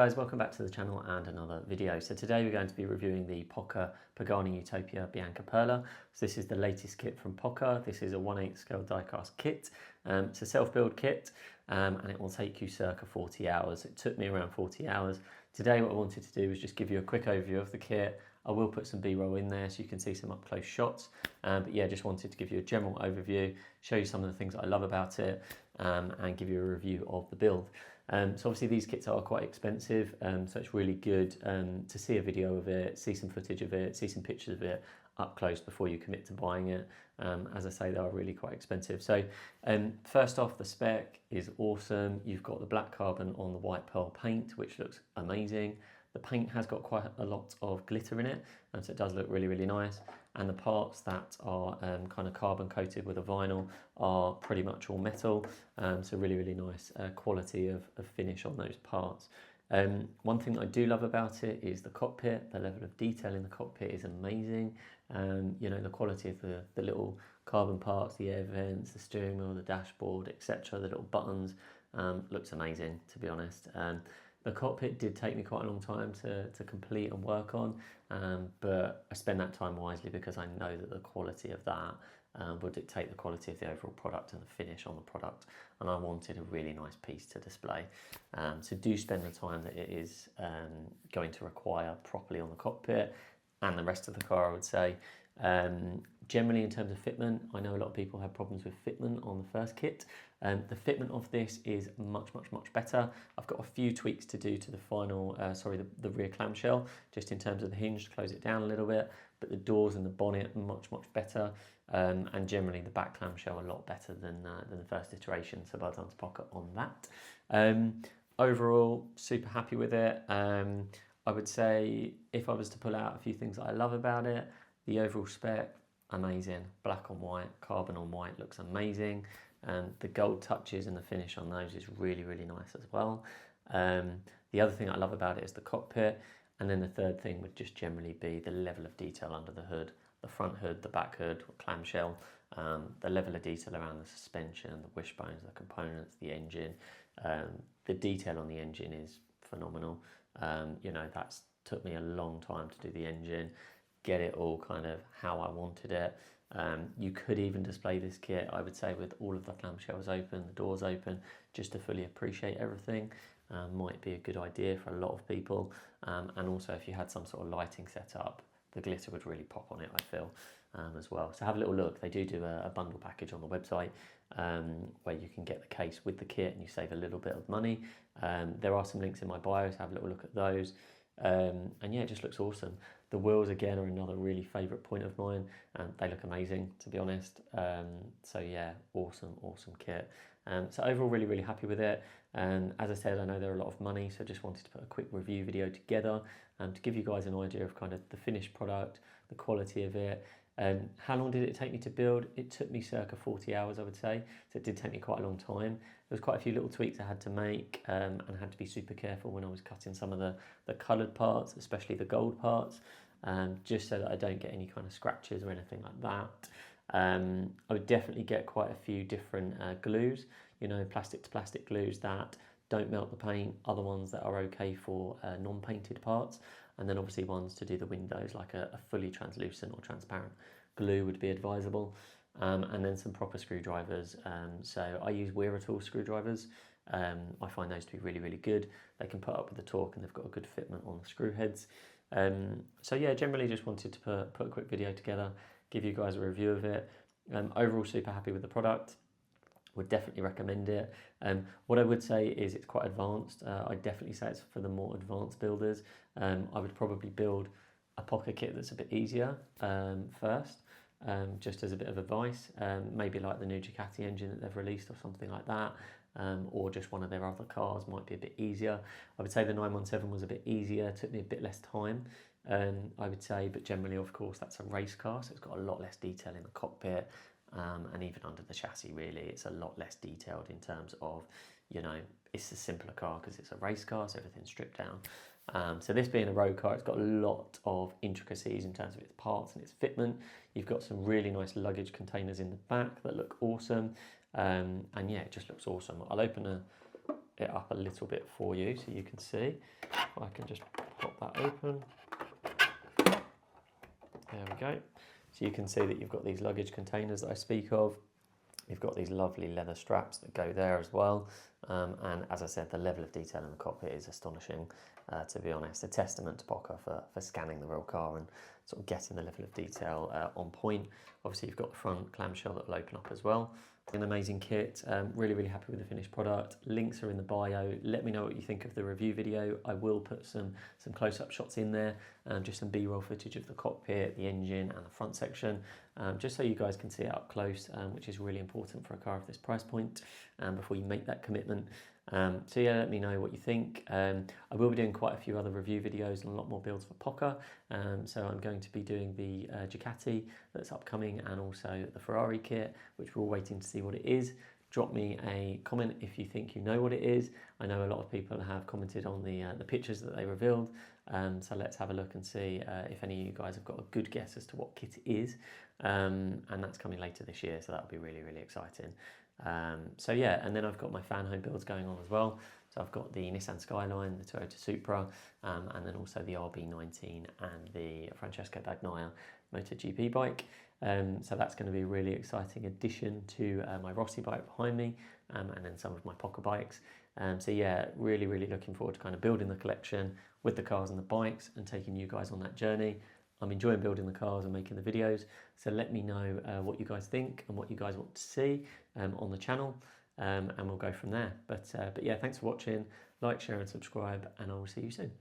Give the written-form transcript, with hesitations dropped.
guys, welcome back to the channel and another video. So today we're going to be reviewing the Pocher Pagani Utopia Bianca Perla. So this is the latest kit from Pocher. This is a 1/8 scale diecast kit. It's a self-build kit and it will take you circa 40 hours. It took me around 40 hours. Today what I wanted to do was just give you a quick overview of the kit. I will put some B-roll in there so you can see some up-close shots. But yeah, just wanted to give you a general overview, show you some of the things that I love about it, and give you a review of the build. So obviously these kits are quite expensive, so it's really good to see a video of it, see some footage of it, see some pictures of it up close before you commit to buying it. As I say, they are really quite expensive. So first off, the spec is awesome. You've got the black carbon on the white pearl paint, which looks amazing. The paint has got quite a lot of glitter in it, and so it does look really, really nice. And the parts that are kind of carbon coated with a vinyl are pretty much all metal, so really, really nice quality of finish on those parts. One thing that I do love about it is the cockpit. The level of detail in the cockpit is amazing. You know, the quality of the little carbon parts, the air vents, the steering wheel, the dashboard, etc., the little buttons, looks amazing, to be honest. The cockpit did take me quite a long time to complete and work on, but I spend that time wisely because I know that the quality of that will dictate the quality of the overall product and the finish on the product, and I wanted a really nice piece to display. So do spend the time that it is going to require properly on the cockpit and the rest of the car, I would say. Generally in terms of fitment, I know a lot of people have problems with fitment on the first kit. The fitment of this is much better. I've got a few tweaks to do to the final, the rear clamshell, just in terms of the hinge to close it down a little bit, but the doors and the bonnet much better, and generally the back clamshell a lot better than the first iteration, so well done to Pocher on that. Overall, super happy with it. I would say if I was to pull out a few things that I love about it, the overall spec, amazing. Black on white, carbon on white looks amazing. The gold touches and the finish on those is really, really nice as well. The other thing I love about it is the cockpit. And then the third thing would just generally be the level of detail under the hood, the front hood, the back hood, clamshell, the level of detail around the suspension, the wishbones, the components, the engine. The detail on the engine is phenomenal. You know, that's took me a long time to do the engine, get it all kind of how I wanted it. You could even display this kit, I would say, with all of the clamshells open, the doors open, just to fully appreciate everything. Might be a good idea for a lot of people. And also if you had some sort of lighting set up, the glitter would really pop on it, I feel, as well. So have a little look. They do a bundle package on the website where you can get the case with the kit and you save a little bit of money. There are some links in my bio, so have a little look at those. And yeah, it just looks awesome. The wheels again are another really favourite point of mine, and they look amazing, to be honest. So yeah, awesome kit. So overall, really happy with it. As I said, I know they're a lot of money, so just wanted to put a quick review video together to give you guys an idea of kind of the finished product, the quality of it. How long did it take me to build? It took me circa 40 hours, I would say. So it did take me quite a long time. There was quite a few little tweaks I had to make and had to be super careful when I was cutting some of the coloured parts, especially the gold parts, just so that I don't get any kind of scratches or anything like that. I would definitely get quite a few different glues, you know, plastic to plastic glues that don't melt the paint, other ones that are okay for non-painted parts, and then obviously ones to do the windows, like a fully translucent or transparent glue would be advisable, and then some proper screwdrivers. So I use Weiratool screwdrivers. I find those to be really good. They can put up with the torque and they've got a good fitment on the screw heads. So yeah, generally just wanted to put a quick video together, give you guys a review of it. Overall, super happy with the product. Would definitely recommend it. What I would say is it's quite advanced. I'd definitely say it's for the more advanced builders. I would probably build a Pocher kit that's a bit easier first, just as a bit of advice. Maybe like the new Ducati engine that they've released or something like that, or just one of their other cars might be a bit easier. I would say the 917 was a bit easier, took me a bit less time, I would say, but generally, of course, that's a race car, so it's got a lot less detail in the cockpit. And even under the chassis, really, it's a lot less detailed in terms of, you know, it's a simpler car because it's a race car, so everything's stripped down. So this being a road car, it's got a lot of intricacies in terms of its parts and its fitment. You've got some really nice luggage containers in the back that look awesome. And yeah, it just looks awesome. I'll open it up a little bit for you so you can see. If I can just pop that open. There we go. So you can see that you've got these luggage containers that I speak of. You've got these lovely leather straps that go there as well. And as I said, the level of detail in the cockpit is astonishing, to be honest. A testament to Pocher for scanning the real car and sort of getting the level of detail on point. Obviously, you've got the front clamshell that will open up as well. An amazing kit. Really, really happy with the finished product. Links are in the bio. Let me know what you think of the review video. I will put some close-up shots in there, just some B-roll footage of the cockpit, the engine and the front section, just so you guys can see it up close, which is really important for a car of this price point, before you make that commitment. So yeah, let me know what you think. I will be doing quite a few other review videos and a lot more builds for Pocher. So I'm going to be doing the Ducati that's upcoming and also the Ferrari kit, which we're all waiting to see what it is. Drop me a comment if you think you know what it is. I know a lot of people have commented on the pictures that they revealed. So let's have a look and see if any of you guys have got a good guess as to what kit it is. And that's coming later this year, so that'll be really, really exciting. So yeah, and then I've got my fan home builds going on as well. So I've got the Nissan Skyline, the Toyota Supra, and then also the RB19 and the Francesco Bagnaia MotoGP bike. So that's going to be a really exciting addition to my Rossi bike behind me, and then some of my Pocher bikes. So yeah, really, really looking forward to kind of building the collection with the cars and the bikes and taking you guys on that journey. I'm enjoying building the cars and making the videos, so let me know what you guys think and what you guys want to see on the channel, and we'll go from there. But yeah, thanks for watching. Like, share and subscribe, and I will see you soon.